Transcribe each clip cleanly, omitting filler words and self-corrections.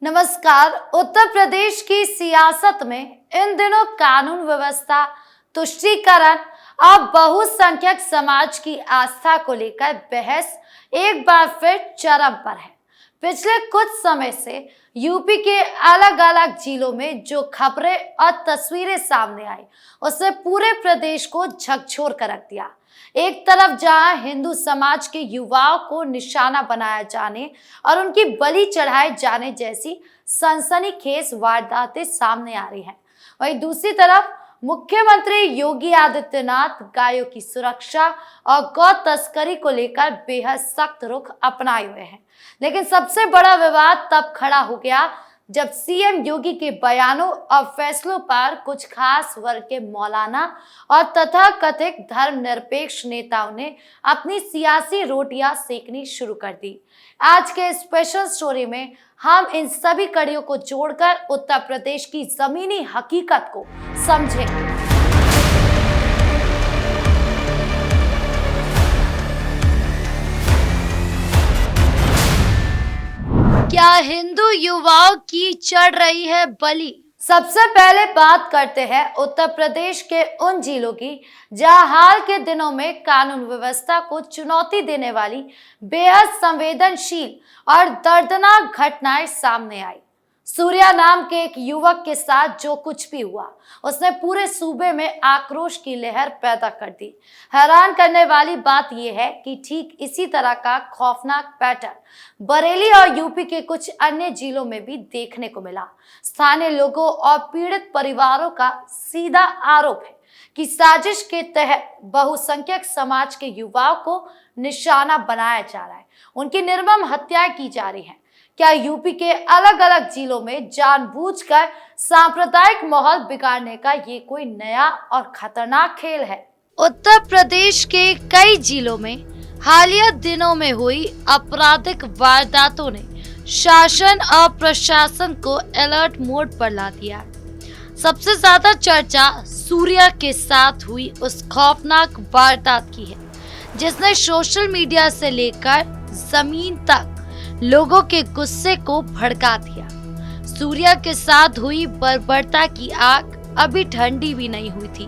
नमस्कार। उत्तर प्रदेश की सियासत में इन दिनों कानून व्यवस्था, तुष्टीकरण और बहुसंख्यक समाज की आस्था को लेकर बहस एक बार फिर चरम पर है। पिछले कुछ समय से यूपी के अलग अलग जिलों में जो खबरें और तस्वीरें सामने आई, उससे पूरे प्रदेश को झकझोर कर रख दिया। एक तरफ जहां हिंदू समाज के युवाओं को निशाना बनाया जाने और उनकी बलि चढ़ाए जाने जैसी सनसनीखेज वारदातें सामने आ रही हैं, वहीं दूसरी तरफ मुख्यमंत्री योगी आदित्यनाथ गायों की सुरक्षा और गौ तस्करी को लेकर बेहद सख्त रुख अपनाए हुए हैं। लेकिन सबसे बड़ा विवाद तब खड़ा हो गया जब सीएम योगी के बयानों और फैसलों पर कुछ खास वर्ग के मौलाना और तथाकथित धर्मनिरपेक्ष नेताओं ने अपनी सियासी रोटियां सेकनी शुरू कर दी। आज के स्पेशल स्टोरी में हम इन सभी कड़ियों को जोड़कर उत्तर प्रदेश की जमीनी हकीकत को समझेंगे। क्या हिंदू युवाओं की चढ़ रही है बलि? सबसे पहले बात करते हैं उत्तर प्रदेश के उन जिलों की जहां हाल के दिनों में कानून व्यवस्था को चुनौती देने वाली बेहद संवेदनशील और दर्दनाक घटनाएं सामने आई। सूर्या नाम के एक युवक के साथ जो कुछ भी हुआ, उसने पूरे सूबे में आक्रोश की लहर पैदा कर दी। हैरान करने वाली बात यह है कि ठीक इसी तरह का खौफनाक पैटर्न बरेली और यूपी के कुछ अन्य जिलों में भी देखने को मिला। स्थानीय लोगों और पीड़ित परिवारों का सीधा आरोप है कि साजिश के तहत बहुसंख्यक समाज के युवाओं को निशाना बनाया जा रहा है, उनकी निर्मम हत्याएं की जा रही हैं। क्या यूपी के अलग अलग जिलों में जानबूझकर सांप्रदायिक माहौल बिगाड़ने का ये कोई नया और खतरनाक खेल है? उत्तर प्रदेश के कई जिलों में हालिया दिनों में हुई आपराधिक वारदातों ने शासन और प्रशासन को अलर्ट मोड पर ला दिया। सबसे ज्यादा चर्चा सूर्या के साथ हुई उस खौफनाक वारदात की है, जिसने सोशल मीडिया से लेकर जमीन तक लोगों के गुस्से को भड़का दिया। सूर्या के साथ हुई बर्बरता की आग अभी ठंडी भी नहीं हुई थी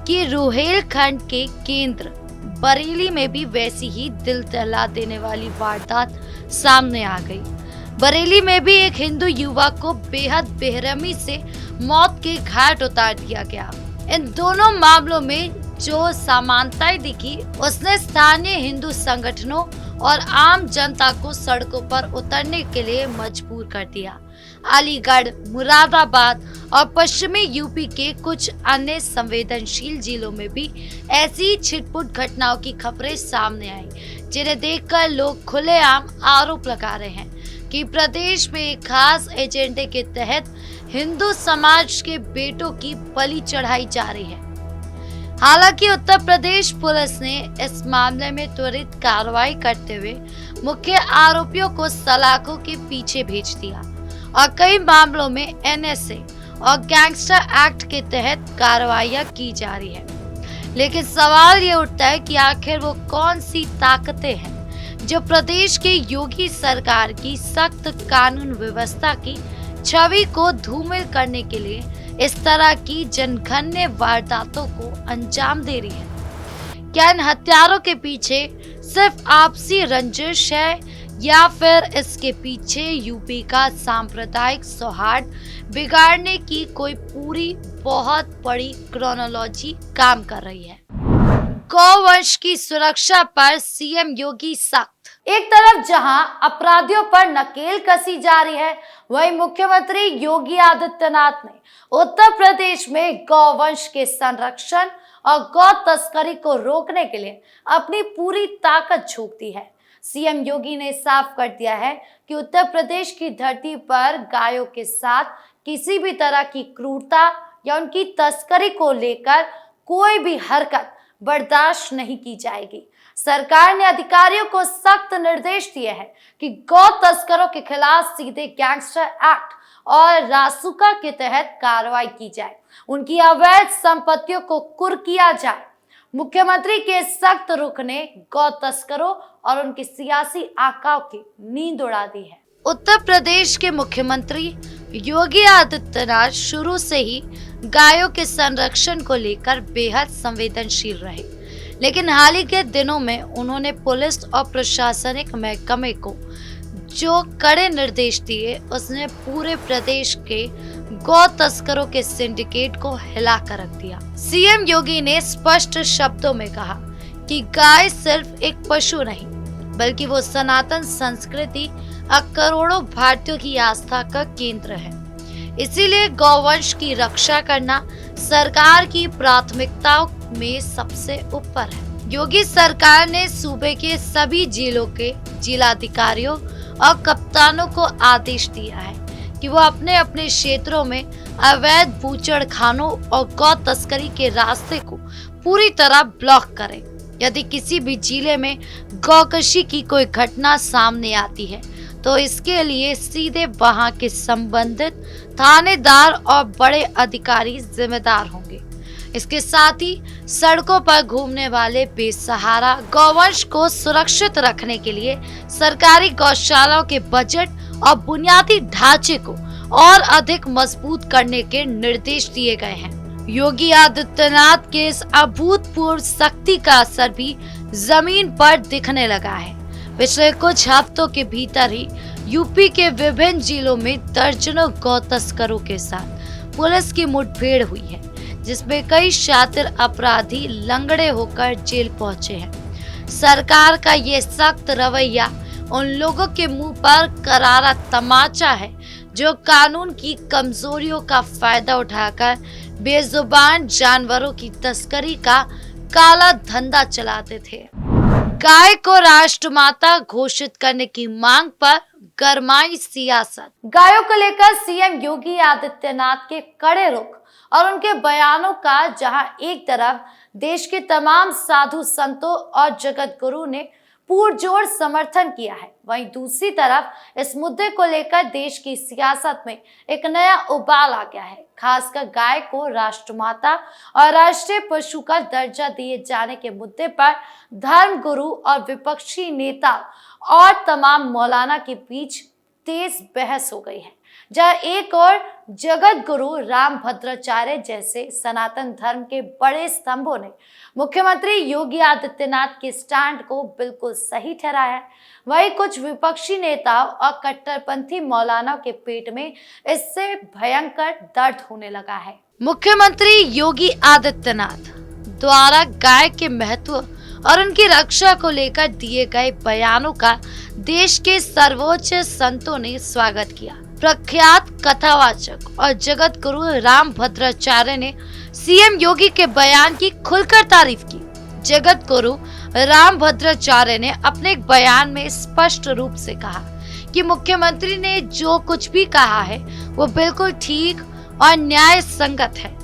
कि रुहेलखंड के केंद्र बरेली में भी वैसी ही दिल दहला देने वाली वारदात सामने आ गई। बरेली में भी एक हिंदू युवक को बेहद बेरहमी से मौत के घाट उतार दिया गया। इन दोनों मामलों में जो समानताएं दिखी, उसने स्थानीय हिंदू संगठनों और आम जनता को सड़कों पर उतरने के लिए मजबूर कर दिया। अलीगढ़, मुरादाबाद और पश्चिमी यूपी के कुछ अन्य संवेदनशील जिलों में भी ऐसी छिटपुट घटनाओं की खबरें सामने आई, जिन्हें देखकर लोग खुलेआम आरोप लगा रहे हैं कि प्रदेश में एक खास एजेंडे के तहत हिंदू समाज के बेटों की बलि चढ़ाई जा रही है। हालांकि उत्तर प्रदेश पुलिस ने इस मामले में त्वरित कार्रवाई करते हुए मुख्य आरोपियों को सलाखों के पीछे भेज दिया और कई मामलों में एनएसए और गैंगस्टर एक्ट के तहत कार्रवाइयां की जा रही है। लेकिन सवाल ये उठता है कि आखिर वो कौन सी ताकतें हैं जो प्रदेश के योगी सरकार की सख्त कानून व्यवस्था की छवि को धूमिल करने के लिए इस तरह की जनघन्य वारदातों को अंजाम दे रही है। क्या इन हत्यारों के पीछे सिर्फ आपसी रंजिश है या फिर इसके पीछे यूपी का सांप्रदायिक सौहार्द बिगाड़ने की कोई पूरी बहुत बड़ी क्रोनोलॉजी काम कर रही है? गौवंश की सुरक्षा पर सीएम योगी सख्त। एक तरफ जहां अपराधियों पर नकेल कसी जा रही है, वहीं मुख्यमंत्री योगी आदित्यनाथ ने उत्तर प्रदेश में गौवंश के संरक्षण और गौ तस्करी को रोकने के लिए अपनी पूरी ताकत झोंक दी है। सीएम योगी ने साफ कर दिया है कि उत्तर प्रदेश की धरती पर गायों के साथ किसी भी तरह की क्रूरता या उनकी तस्करी को लेकर कोई भी हरकत बर्दाश्त नहीं की जाएगी। सरकार ने अधिकारियों को सख्त निर्देश दिए हैं कि गौ तस्करों के खिलाफ सीधे गैंगस्टर एक्ट और रासुका के तहत कार्रवाई की जाए, उनकी अवैध संपत्तियों को कुर्क किया जाए। मुख्यमंत्री के सख्त रुख ने गौ तस्करों और उनके सियासी आकाओं की नींद उड़ा दी है। उत्तर प्रदेश के मुख्यमंत्री योगी आदित्यनाथ शुरू से ही गायों के संरक्षण को लेकर बेहद संवेदनशील रहे, लेकिन हाल ही के दिनों में उन्होंने पुलिस और प्रशासनिक महकमे को जो कड़े निर्देश दिए, उसने पूरे प्रदेश के गौ तस्करों के सिंडिकेट को हिलाकर रख दिया। सीएम योगी ने स्पष्ट शब्दों में कहा कि गाय सिर्फ एक पशु नहीं, बल्कि वो सनातन संस्कृति और करोड़ों भारतीयों की आस्था का केंद्र है। इसीलिए गौवंश की रक्षा करना सरकार की प्राथमिकताओं में सबसे ऊपर है। योगी सरकार ने सूबे के सभी जिलों के जिलाधिकारियों और कप्तानों को आदेश दिया है कि वो अपने अपने क्षेत्रों में अवैध बूचड़खानों और गौ तस्करी के रास्ते को पूरी तरह ब्लॉक करें। यदि किसी भी जिले में गौकशी की कोई घटना सामने आती है तो इसके लिए सीधे वहां के संबंधित थानेदार और बड़े अधिकारी जिम्मेदार होंगे। इसके साथ ही सड़कों पर घूमने वाले बेसहारा गौवंश को सुरक्षित रखने के लिए सरकारी गौशालाओं के बजट और बुनियादी ढांचे को और अधिक मजबूत करने के निर्देश दिए गए हैं। योगी आदित्यनाथ के इस अभूतपूर्व सख्ती का असर भी जमीन पर दिखने लगा है। पिछले कुछ हफ्तों के भीतर ही यूपी के विभिन्न जिलों में दर्जनों गौ तस्करों के साथ पुलिस की मुठभेड़ हुई है, जिसमें कई शातिर अपराधी लंगड़े होकर जेल पहुंचे हैं। सरकार का ये सख्त रवैया उन लोगों के मुंह पर करारा तमाचा है जो कानून की कमजोरियों का फायदा उठाकर बेजुबान जानवरों की तस्करी का काला धंधा चलाते थे। गाय को राष्ट्रमाता घोषित करने की मांग पर गरमाई सियासत। गायों को लेकर सीएम योगी आदित्यनाथ के कड़े रुख और उनके बयानों का जहां एक तरफ देश के तमाम साधु संतों और जगत गुरु ने पुरजोर समर्थन किया है, वहीं दूसरी तरफ इस मुद्दे को लेकर देश की सियासत में एक नया उबाल आ गया है। खासकर गाय को राष्ट्रमाता और राष्ट्रीय पशु का दर्जा दिए जाने के मुद्दे पर धर्म गुरु और विपक्षी नेता और तमाम मौलाना के बीच तेज बहस हो गई है, जहां एक और जगत गुरु राम भद्राचार्य जैसे सनातन धर्म के बड़े स्तंभों ने मुख्यमंत्री योगी आदित्यनाथ के स्टैंड को बिल्कुल सही ठहराया है, वहीं कुछ विपक्षी नेताओं और कट्टरपंथी मौलानाओं के पेट में इससे भयंकर दर्द होने लगा है। मुख्यमंत्री योगी आदित्यनाथ द्वारा गाय के महत्व और उनकी रक्षा को लेकर दिए गए बयानों का देश के सर्वोच्च संतों ने स्वागत किया। प्रख्यात कथावाचक और जगत गुरु राम भद्राचार्य ने सीएम योगी के बयान की खुलकर तारीफ की। जगत गुरु राम भद्राचार्य ने अपने एक बयान में स्पष्ट रूप से कहा कि मुख्यमंत्री ने जो कुछ भी कहा है वो बिल्कुल ठीक और न्याय संगत है।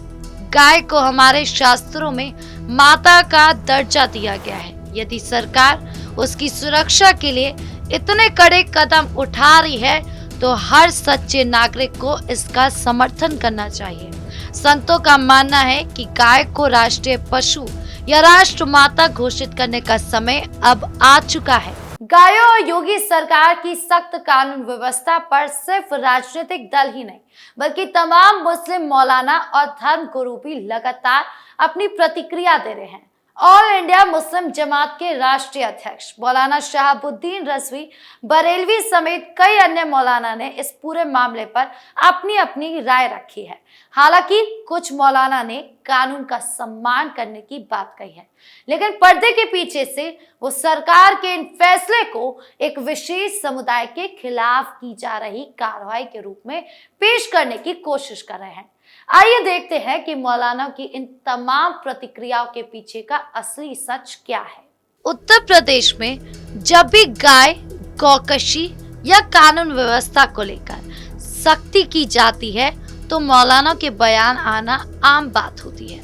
गाय को हमारे शास्त्रों में माता का दर्जा दिया गया है। यदि सरकार उसकी सुरक्षा के लिए इतने कड़े कदम उठा रही है तो हर सच्चे नागरिक को इसका समर्थन करना चाहिए। संतों का मानना है कि गाय को राष्ट्रीय पशु या राष्ट्र माता घोषित करने का समय अब आ चुका है। गायों और योगी सरकार की सख्त कानून व्यवस्था पर सिर्फ राजनीतिक दल ही नहीं, बल्कि तमाम मुस्लिम मौलाना और धर्म गुरु भी लगातार अपनी प्रतिक्रिया दे रहे हैं। ऑल इंडिया मुस्लिम जमात के राष्ट्रीय अध्यक्ष मौलाना शहाबुद्दीन रजवी बरेलवी समेत कई अन्य मौलाना ने इस पूरे मामले पर अपनी अपनी राय रखी है। हालांकि कुछ मौलाना ने कानून का सम्मान करने की बात कही है, लेकिन पर्दे के पीछे से वो सरकार के इन फैसले को एक विशेष समुदाय के खिलाफ की जा रही कार्रवाई के रूप में पेश करने की कोशिश कर रहे हैं। आइए देखते हैं कि मौलाना की इन तमाम प्रतिक्रियाओं के पीछे का असली सच क्या है। उत्तर प्रदेश में जब भी गाय, गौकशी या कानून व्यवस्था को लेकर सख्ती की जाती है तो मौलाना के बयान आना आम बात होती है।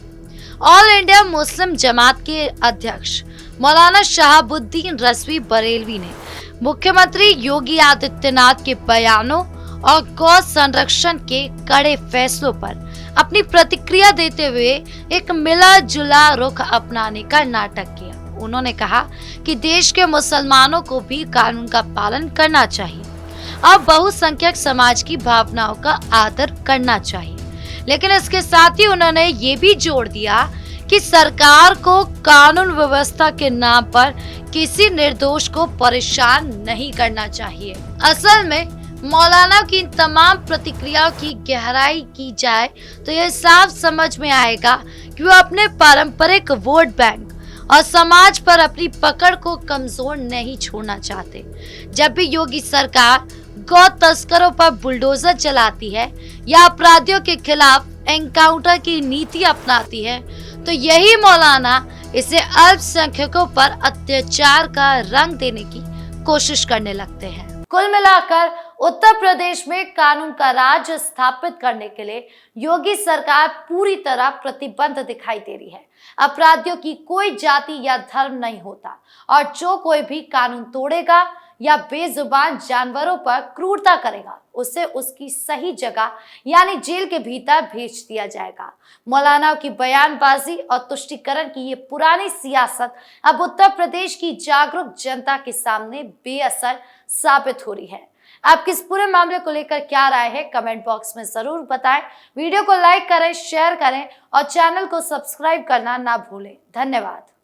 ऑल इंडिया मुस्लिम जमात के अध्यक्ष मौलाना शहाबुद्दीन रजवी बरेलवी ने मुख्यमंत्री योगी आदित्यनाथ के बयानों और गौ संरक्षण के कड़े फैसलों पर अपनी प्रतिक्रिया देते हुए एक मिला जुला रुख अपनाने का नाटक किया। उन्होंने कहा कि देश के मुसलमानों को भी कानून का पालन करना चाहिए। और बहुसंख्यक समाज की भावनाओं का आदर करना चाहिए। लेकिन इसके साथ ही उन्होंने ये भी जोड़ दिया कि सरकार को कानून व्यवस्था के नाम पर किसी निर्दोष को परेशान नहीं करना चाहिए। असल में मौलाना की इन तमाम प्रतिक्रियाओं की गहराई की जाए तो यह साफ समझ में आएगा कि वो अपने पारंपरिक वोट बैंक और समाज पर अपनी पकड़ को कमजोर नहीं छोड़ना चाहते। जब भी योगी सरकार गौ तस्करों पर बुलडोजर चलाती है या अपराधियों के खिलाफ एनकाउंटर की नीति अपनाती है, तो यही मौलाना इसे अल्पसंख्यकों पर अत्याचार का रंग देने की कोशिश करने लगते हैं। कुल मिलाकर उत्तर प्रदेश में कानून का राज स्थापित करने के लिए योगी सरकार पूरी तरह प्रतिबद्ध दिखाई दे रही है। अपराधियों की कोई जाति या धर्म नहीं होता और जो कोई भी कानून तोड़ेगा या बेजुबान जानवरों पर क्रूरता करेगा उसे उसकी सही जगह यानी जेल के भीतर भेज दिया जाएगा। मौलाना की बयानबाजी और तुष्टीकरण की ये पुरानी सियासत अब उत्तर प्रदेश की जागरूक जनता के सामने बेअसर साबित हो रही है। आपकी इस पूरे मामले को लेकर क्या राय है, कमेंट बॉक्स में जरूर बताएं। वीडियो को लाइक करें, शेयर करें और चैनल को सब्सक्राइब करना ना भूलें। धन्यवाद।